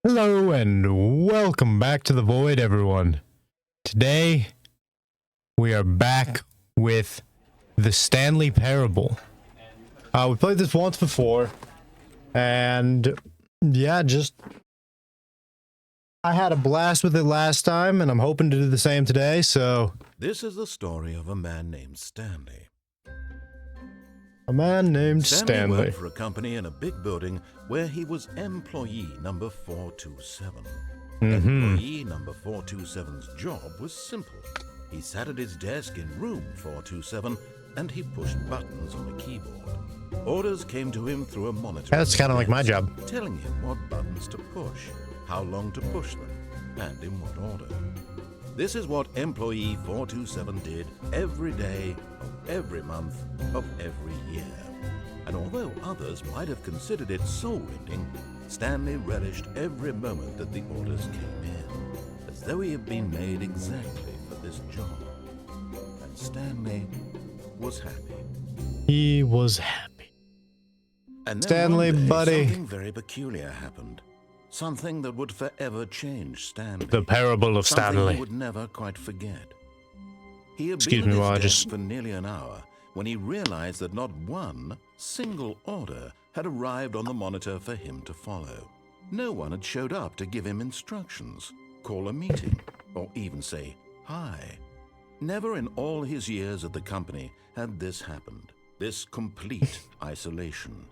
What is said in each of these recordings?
Hello and welcome back to the Void, everyone. Today, we are back with the Stanley Parable. We played this once before, and yeah, I had a blast with it last time, and I'm hoping to do the same today, so... This is the story of a man named Stanley. A man named Stanley. Worked for a company in a big building where he was employee number 427. Employee number 427's job was simple. He sat at his desk in room 427 and he pushed buttons on a keyboard. Orders came to him through a monitor. That's kind of like my job. Telling him what buttons to push, how long to push them, and in what order. This is what employee 427 did every day of every month of every year. And although others might have considered it soul-rending, Stanley relished every moment that the orders came in, as though he had been made exactly for this job. And Stanley was happy. He was happy. And then Stanley, one day, buddy. Something very peculiar happened. Something that would forever change Stanley. The Parable of Something Stanley. he would never quite forget. He had Excuse been me at while I his just... desk for nearly an hour when he realized that not one single order had arrived on the monitor for him to follow. No one had showed up to give him instructions, call a meeting, or even say hi. Never in all his years at the company had this happened. This complete isolation.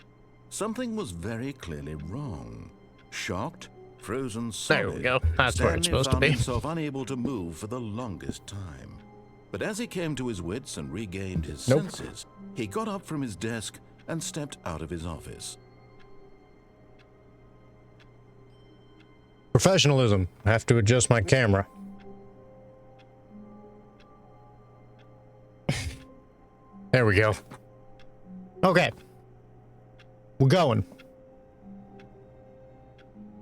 Something was very clearly wrong. Shocked, frozen solid, There we go. That's where it's supposed to be. Stanley found himself unable to move for the longest time. But as he came to his wits and regained his senses, he got up from his desk and stepped out of his office. Professionalism. I have to adjust my camera. There we go. Okay. We're going.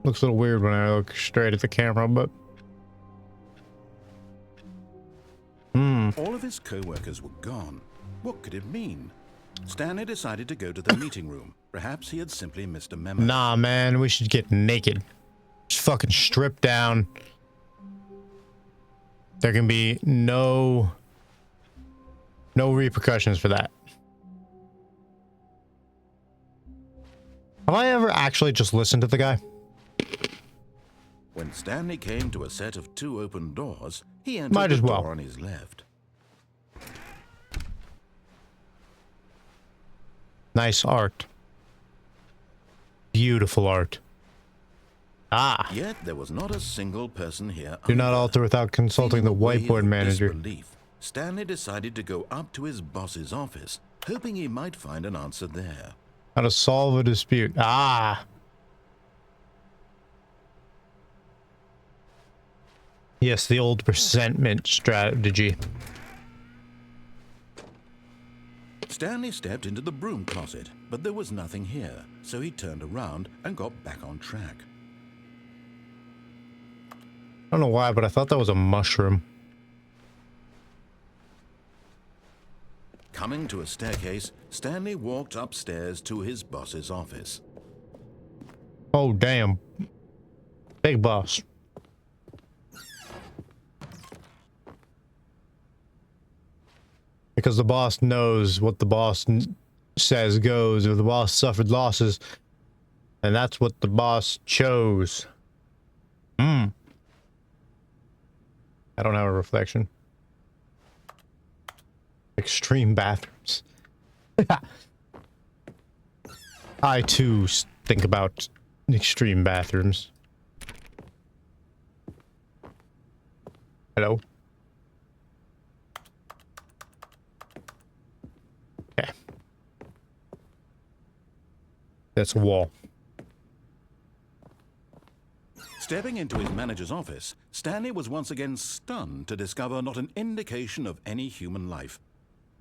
Looks a little weird when I look straight at the camera, but... All of his co-workers were gone. What could it mean? Stanley decided to go to the meeting room. Perhaps he had simply missed a memo. Nah, man, we should get naked. Just fucking strip down. There can be no repercussions for that. Have I ever actually just listened to the guy? When Stanley came to a set of two open doors, he entered Might the as well. door on his left. Nice art. Beautiful art. Ah. Yet there was not a single person here. Do not either. alter without consulting the Feeling a wave whiteboard of manager. disbelief, Stanley decided to go up to his boss's office, hoping he might find an answer there. How to solve a dispute. Ah. Yes, the old presentment strategy. Stanley stepped into the broom closet, but there was nothing here, so he turned around and got back on track. I don't know why, but I thought that was a mushroom. Coming to a staircase, Stanley walked upstairs to his boss's office. Oh, damn. Big boss. Because the boss knows what the boss says goes, or the boss suffered losses, and that's what the boss chose. I don't have a reflection. Extreme bathrooms. I too think about extreme bathrooms. Hello? Okay. That's a wall. Stepping into his manager's office, Stanley was once again stunned to discover not an indication of any human life.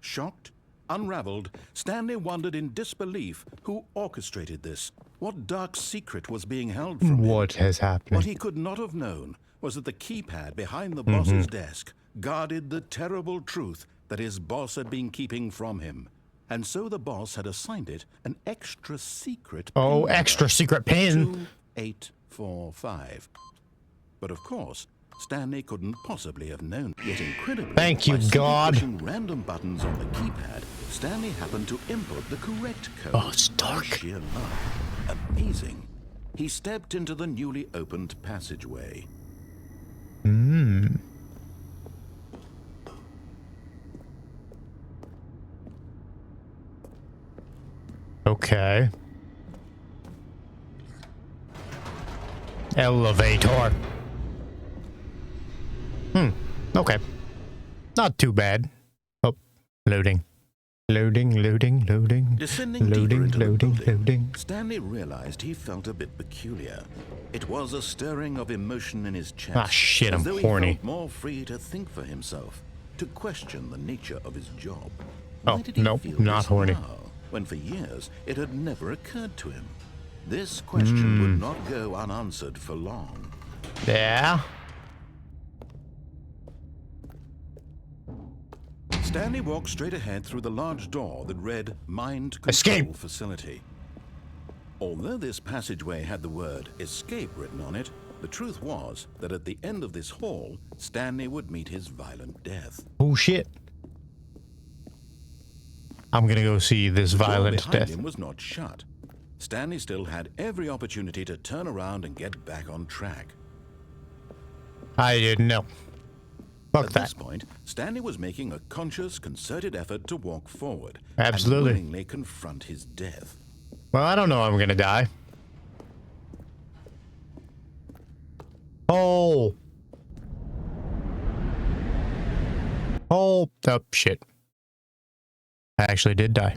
Shocked, unraveled, Stanley wondered in disbelief who orchestrated this. What dark secret was being held from him? What has happened? What he could not have known was that the keypad behind the boss's desk guarded the terrible truth that his boss had been keeping from him. And so the boss had assigned it an extra secret Oh, pin extra number, secret pin. 284. 4, 5. But of course, Stanley couldn't possibly have known. Yet incredibly, Thank you, by simply God. pushing random buttons on the keypad, Stanley happened to input the correct code. Oh, it's dark. By sheer luck. Amazing. He stepped into the newly opened passageway. Okay. Elevator. Okay. Not too bad. Oh, loading. Loading. Descending deeper into the building, loading. Stanley realized he felt a bit peculiar. It was a stirring of emotion in his chest. Ah, shit, as I'm though horny. He felt more free to think for himself, to question the nature of his job. Oh, Why did he nope, feel not this horny. now, when for years it had never occurred to him? This question would not go unanswered for long. Yeah. Stanley walked straight ahead through the large door that read Mind Control Escape. Facility. Although this passageway had the word escape written on it, the truth was that at the end of this hall, Stanley would meet his violent death. Oh shit. I'm gonna go see this The door violent behind death. him was not shut. Stanley still had every opportunity to turn around and get back on track. I didn't know. Fuck At that. this point, Stanley was making a conscious, concerted effort to walk forward Absolutely. and willingly confront his death. Well, I don't know I'm gonna die. Oh. Oh, shit. I actually did die.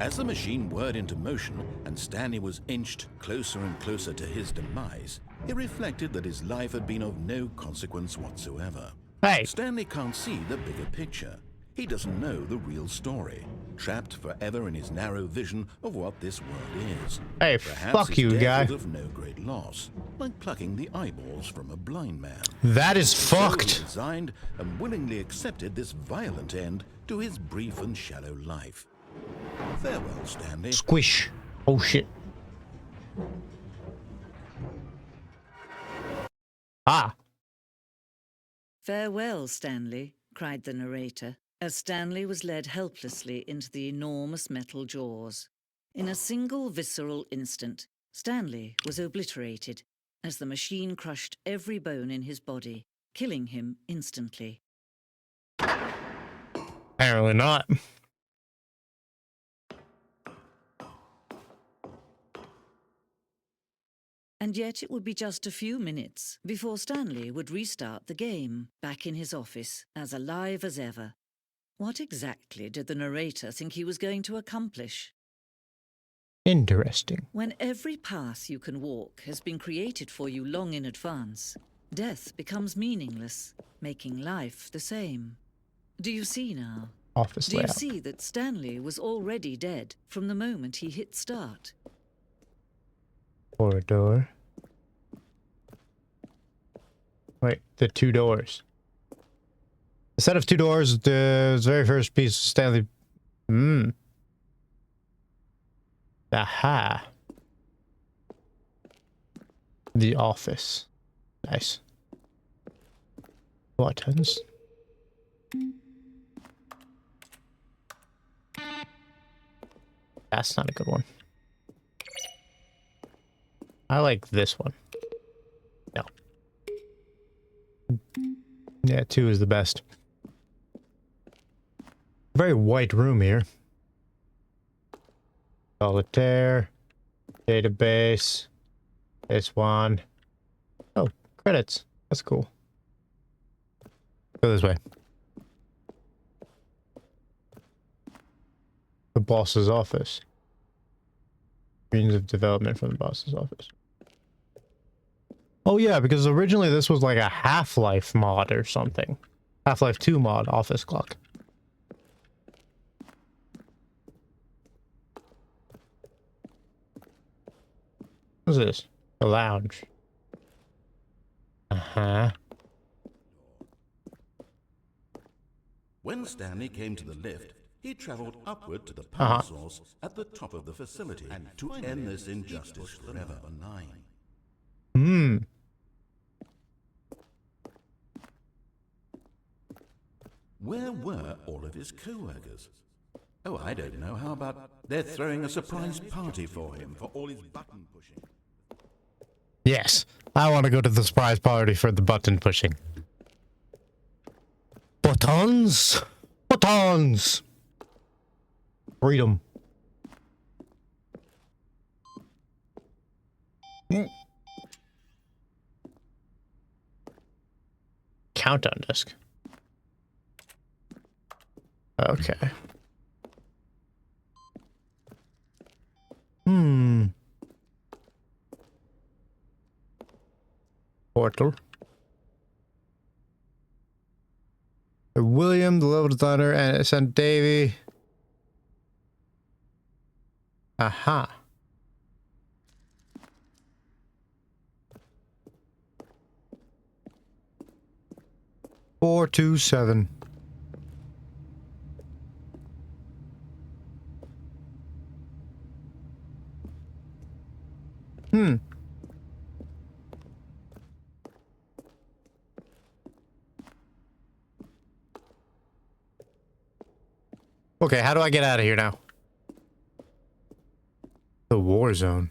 As the machine whirred into motion and Stanley was inched closer and closer to his demise, he reflected that his life had been of no consequence whatsoever. Hey. Stanley can't see the bigger picture. He doesn't know the real story, trapped forever in his narrow vision of what this world is. Hey, Perhaps fuck his you, death guy. was of no great loss, like plucking the eyeballs from a blind man. That is So he fucked. resigned and willingly accepted this violent end to his brief and shallow life. Farewell, Stanley. Squish. Oh shit. Ah. "Farewell, Stanley," cried the narrator, as Stanley was led helplessly into the enormous metal jaws. In a single visceral instant, Stanley was obliterated as the machine crushed every bone in his body, killing him instantly. Apparently not. And yet it would be just a few minutes before Stanley would restart the game, back in his office, as alive as ever. What exactly did the narrator think he was going to accomplish? Interesting. When every path you can walk has been created for you long in advance, death becomes meaningless, making life the same. Do you see now? Office Do you layout. see that Stanley was already dead from the moment he hit start? Corridor. Wait, the two doors. The set of two doors, the very first piece of Stanley. Aha. The office. Nice. Buttons. That's not a good one. I like this one. No. Yeah, 2 is the best. Very white room here. Solitaire. Database. This one. Oh, credits. That's cool. Go this way. The boss's office. Means of development from the boss's office. Oh yeah, because originally this was like a Half-Life mod or something. Half-Life 2 mod, office clock. What's this? A lounge. Uh-huh. When Stanley came to the lift, he traveled upward to the power source at the top of the facility to end this injustice forever. Hmm. Where were all of his co-workers? Oh, I don't know. How about they're throwing a surprise party for him for all his button pushing? Yes, I want to go to the surprise party for the button pushing. Buttons! Buttons! Freedom. Countdown disc. Okay. Portal. William, the level designer, and sent Davy. Aha. Four, 2, 7. Okay, how do I get out of here now? The war zone.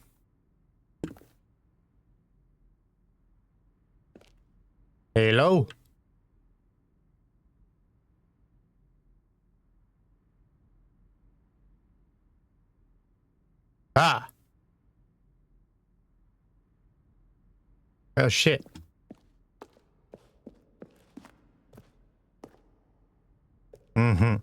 Hello? Ah. Oh, shit. Mm-hmm.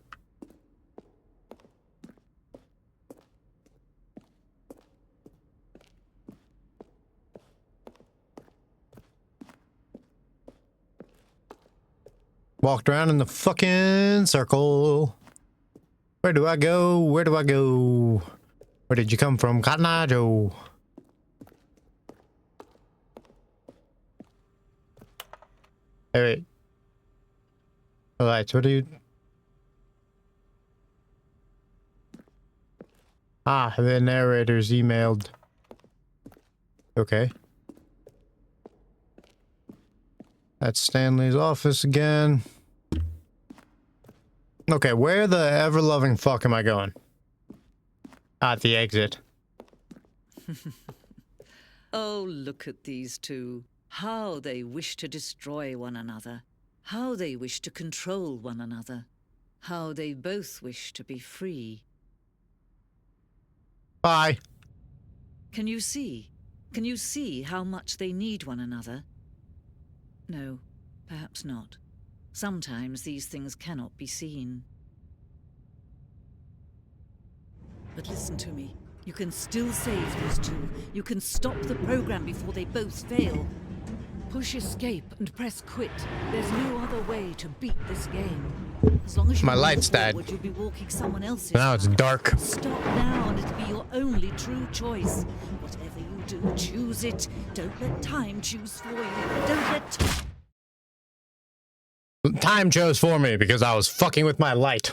Walked around in the fucking circle. Where do I go? Where do I go? Where did you come from, Cotton Eye Joe? Hey, wait. Alright, what do you... Ah, the narrator's emailed. Okay. That's Stanley's office again. Okay, where the ever-loving fuck am I going? At the exit. Oh, look at these two. How they wish to destroy one another. How they wish to control one another. How they both wish to be free. Bye. Can you see? Can you see how much they need one another? No, perhaps not. Sometimes these things cannot be seen. But listen to me. You can still save these two. You can stop the program before they both fail. Push escape and press quit. There's no other way to beat this game. As long as you My lights died. you'll be walking someone else's Now it's path. dark. Stop now and it'll be your only true choice. Whatever you do, choose it. Don't let time choose for you. Don't let Time chose for me because I was fucking with my light.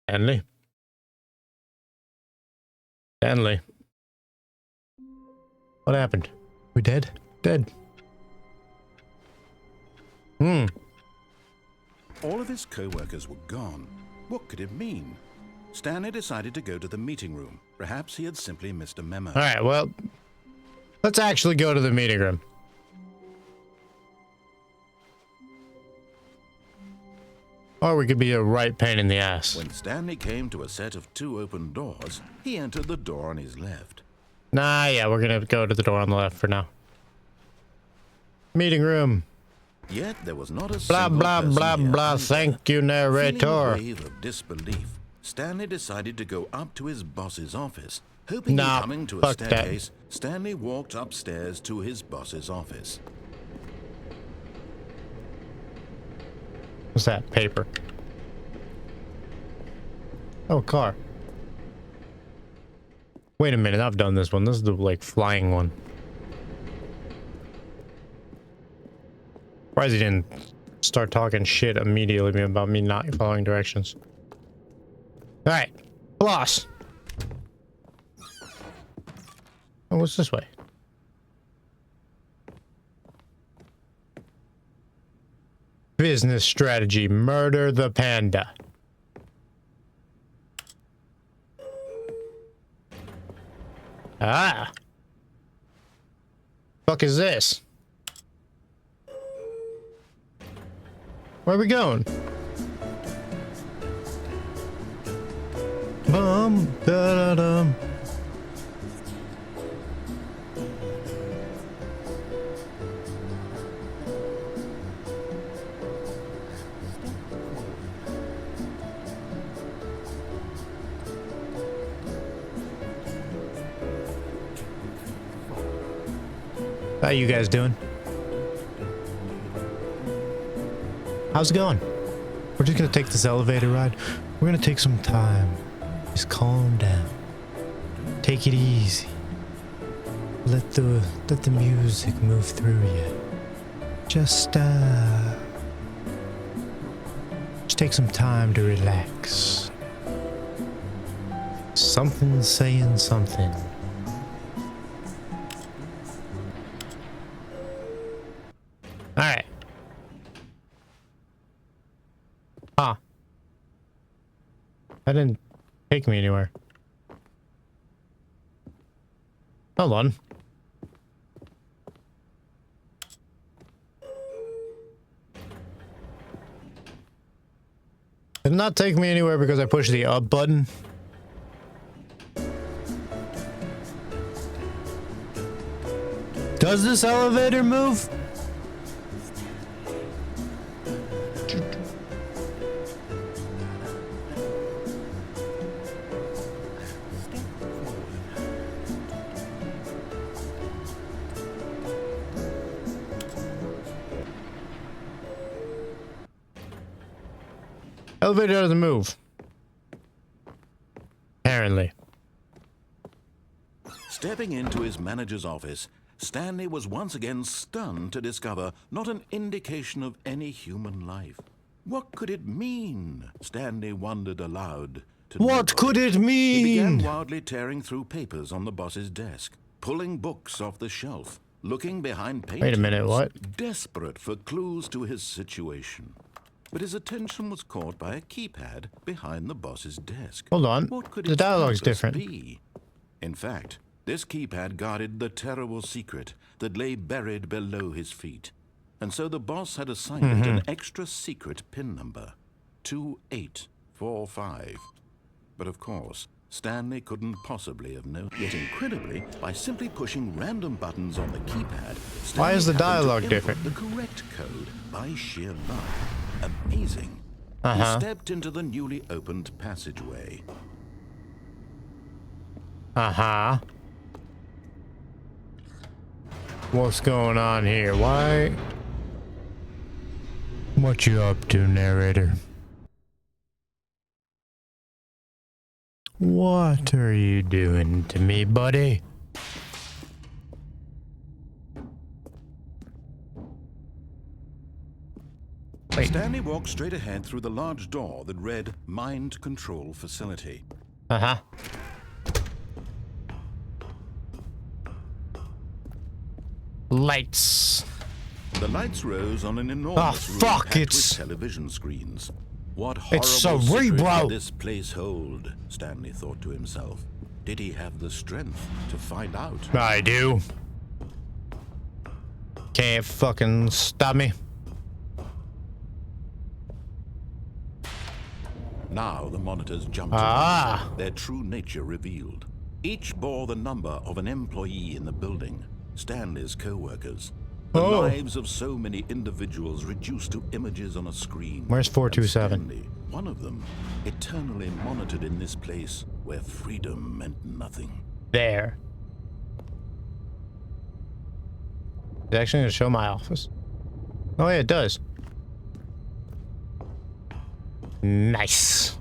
Stanley? Stanley? What happened? We dead? Dead. All of his co-workers were gone. What could it mean? Stanley decided to go to the meeting room. Perhaps he had simply missed a memo. Alright, well, let's actually go to the meeting room. Or we could be a right pain in the ass. When Stanley came to a set of 2 open doors, he entered the door on his left. Nah, yeah, we're gonna go to the door on the left for now. Meeting room. Yet there was not a Blah, single blah, person blah, here blah. either. Thank you, Feeling a narrator. wave of disbelief, Stanley decided to go up to his boss's office. Hoping Nah, coming to a fuck that. staircase, Stanley walked upstairs to his boss's office. What's that? Paper. Oh, car. Wait a minute, I've done this one. This is the, like, flying one. Surprised he didn't start talking shit immediately about me not following directions. Alright. Floss. Oh, what's this way? Business strategy. Murder the panda. Ah. Fuck is this? Where are we going? Bum da da dum. How you guys doing? How's it going? We're just gonna take this elevator ride. We're gonna take some time. Just calm down. Take it easy. Let the music move through you. Just take some time to relax. Something's saying something. Alright. Huh. That didn't take me anywhere. Hold on. Did not take me anywhere because I pushed the up button. Does this elevator move? Elevator doesn't move. Apparently. Stepping into his manager's office, Stanley was once again stunned to discover not an indication of any human life. What could it mean? Stanley wondered aloud. What could it mean? He began wildly tearing through papers on the boss's desk, pulling books off the shelf, looking behind paintings. Wait a minute, what? Desperate for clues to his situation. But his attention was caught by a keypad behind the boss's desk. Hold on. What could The its dialogue's purpose different. be? In fact, this keypad guarded the terrible secret that lay buried below his feet. And so the boss had assigned it an extra secret PIN number, 2845. But of course, Stanley couldn't possibly have known. Yet incredibly, by simply pushing random buttons on the keypad, Stanley Why is the happened to dialogue input different? the correct code by sheer luck. Amazing. He stepped into the newly opened passageway. What's going on here? Why? What you up to, narrator? What are you doing to me, buddy? Wait. Stanley walked straight ahead through the large door that read Mind Control Facility. Lights. The lights rose on an enormous room fuck, packed with it's- television screens. What horrible It's secret cerebral. did this place hold? Stanley thought to himself. Did he have the strength to find out? I do. Can't fucking stop me. Now the monitors jumped Ah. to their true nature revealed. Each bore the number of an employee in the building, Stanley's co-workers. The Oh. lives of so many individuals reduced to images on a screen. Where's 427? And Stanley, one of them, eternally monitored in this place where freedom meant nothing. There. Is it actually gonna show my office? Oh yeah, it does. Nice.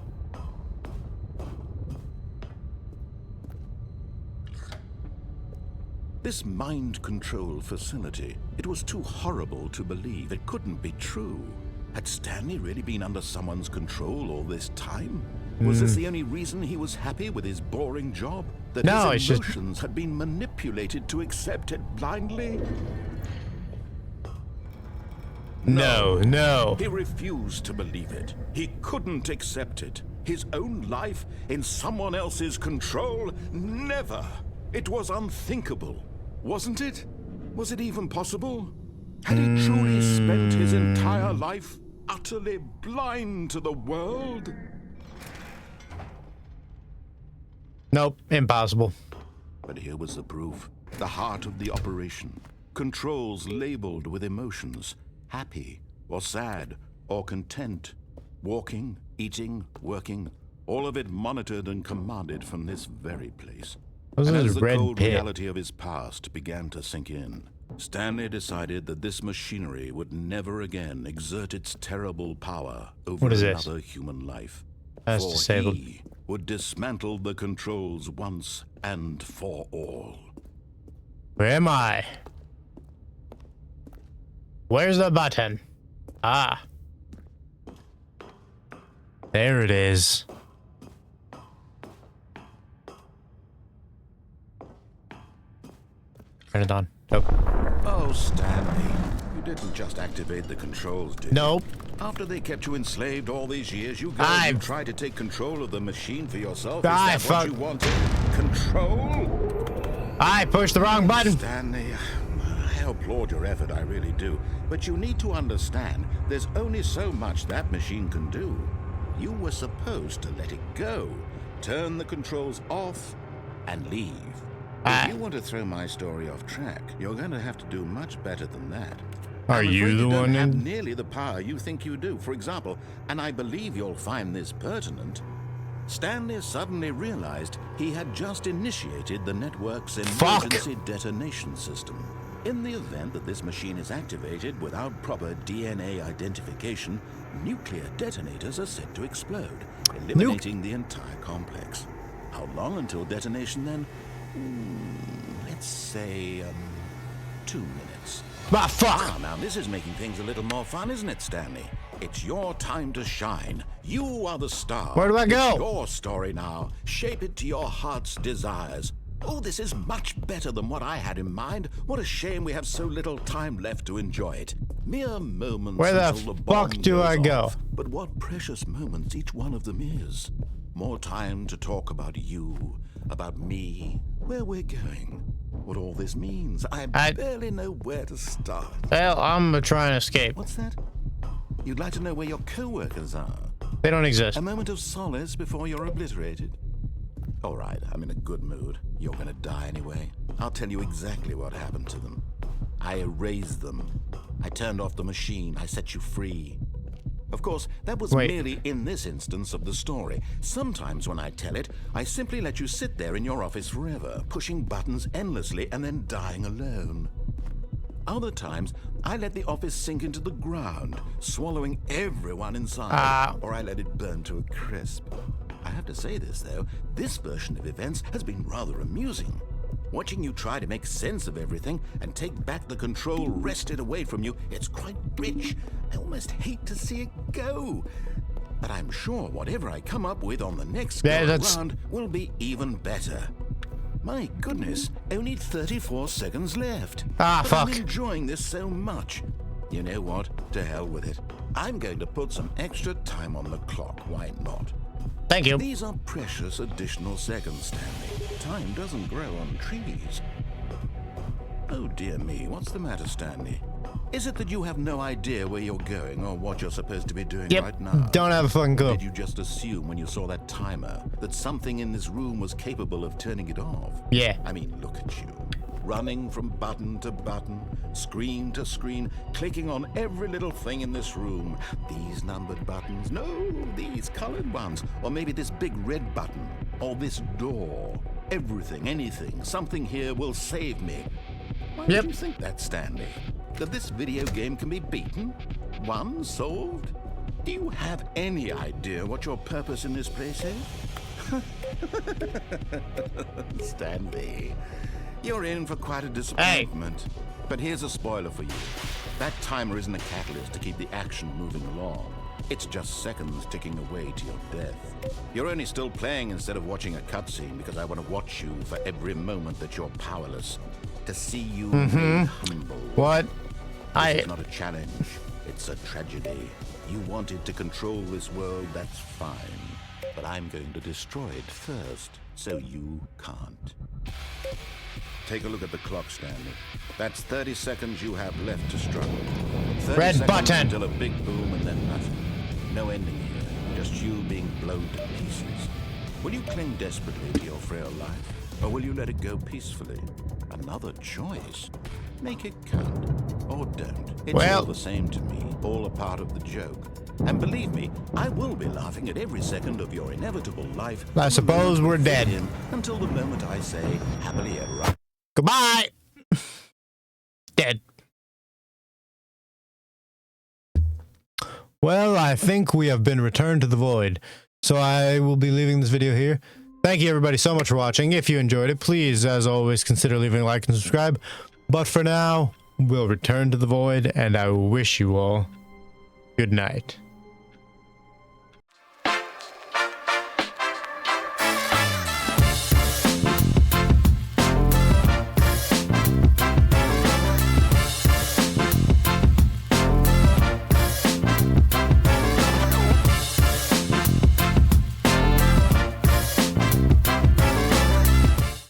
This mind control facility, it was too horrible to believe. It couldn't be true. Had Stanley really been under someone's control all this time? Was this the only reason he was happy with his boring job? That No, his it's just- emotions had been manipulated to accept it blindly? No. He refused to believe it. He couldn't accept it. His own life in someone else's control? Never. It was unthinkable. Wasn't it? Was it even possible? Had he truly spent his entire life utterly blind to the world? Nope, impossible. But here was the proof. The heart of the operation. Controls labeled with emotions. Happy, or sad, or content. Walking, eating, working. All of it monitored and commanded from this very place. Those And are as the red cold pit. reality of his past began to sink in, Stanley decided that this machinery would never again exert its terrible power over What is this? another human life. That's For disabled. he would dismantle the controls once and for all. Where am I? Where's the button? Ah. There it is. Turn it on. Nope. Oh, Stanley, you didn't just activate the controls, did you? Nope. After they kept you enslaved all these years, you tried to take control of the machine for yourself. Is that what you wanted? Control? I pushed the wrong button. Stanley, I applaud your effort, I really do. But you need to understand, there's only so much that machine can do. You were supposed to let it go, turn the controls off, and leave. If you want to throw my story off track, you're going to have to do much better than that. Are I'm you afraid the you don't one have in? nearly the power you think you do. For example, and I believe you'll find this pertinent, Stanley suddenly realized he had just initiated the network's emergency detonation system. In the event that this machine is activated without proper DNA identification, nuclear detonators are said to explode, eliminating the entire complex. How long until detonation then? Let's say 2 minutes. Ah, fuck. Now this is making things a little more fun, isn't it, Stanley? It's your time to shine. You are the star. Where do I go? It's your story now. Shape it to your heart's desires. Oh, this is much better than what I had in mind. What a shame we have so little time left to enjoy it. Mere moments Where the until the bomb fuck do goes I go? off. But what precious moments each one of them is. More time to talk about you, about me, where we're going, what all this means. I barely know where to start. Well, I'm gonna try and escape. What's that? You'd like to know where your co-workers are? They don't exist. A moment of solace before you're obliterated? All right, I'm in a good mood. You're gonna die anyway. I'll tell you exactly what happened to them. I erased them. I turned off the machine. I set you free. Of course, that was merely in this instance of the story. Sometimes when I tell it, I simply let you sit there in your office forever, pushing buttons endlessly and then dying alone. Other times, I let the office sink into the ground, swallowing everyone inside, or I let it burn to a crisp. I have to say this, though, this version of events has been rather amusing. Watching you try to make sense of everything and take back the control wrested away from you, it's quite rich. I almost hate to see it go. But I'm sure whatever I come up with on the next go around will be even better. My goodness, only 34 seconds left. But I'm enjoying this so much. You know what? To hell with it. I'm going to put some extra time on the clock. Why not? Thank you. These are precious additional seconds, Stanley. Time doesn't grow on trees. Oh dear me, what's the matter, Stanley? Is it that you have no idea where you're going or what you're supposed to be doing right now? Don't have a fucking clue. Did you just assume when you saw that timer that something in this room was capable of turning it off? Yeah. I mean, look at you. Running from button to button, screen to screen, clicking on every little thing in this room. These numbered buttons, no, these colored ones. Or maybe this big red button, or this door. Everything, anything, something here will save me. Why do you think that, Stanley? That this video game can be beaten? Won? Solved? Do you have any idea what your purpose in this place is? Stanley, You're in for quite a disappointment. But here's a spoiler for you. That timer isn't a catalyst to keep the action moving along. It's just seconds ticking away to your death. You're only still playing instead of watching a cutscene because I want to watch you for every moment that you're powerless. To see you made humble. What? This is not a challenge. It's a tragedy. You wanted to control this world, that's fine. But I'm going to destroy it first, so you can't. Take a look at the clock, Stanley. That's 30 seconds you have left to struggle. 30 Red seconds button. until a big boom and then nothing. No ending here, just you being blown to pieces. Will you cling desperately to your frail life, or will you let it go peacefully? Another choice. Make it count, or don't. It's all the same to me, all a part of the joke. And believe me, I will be laughing at every second of your inevitable life. I suppose we're dead. Until the moment I say, happily ever after. Goodbye. Dead. Well, I think we have been returned to the void. So I will be leaving this video here. Thank you everybody so much for watching. If you enjoyed it, please, as always, consider leaving a like and subscribe. But for now, we'll return to the void, and I wish you all good night.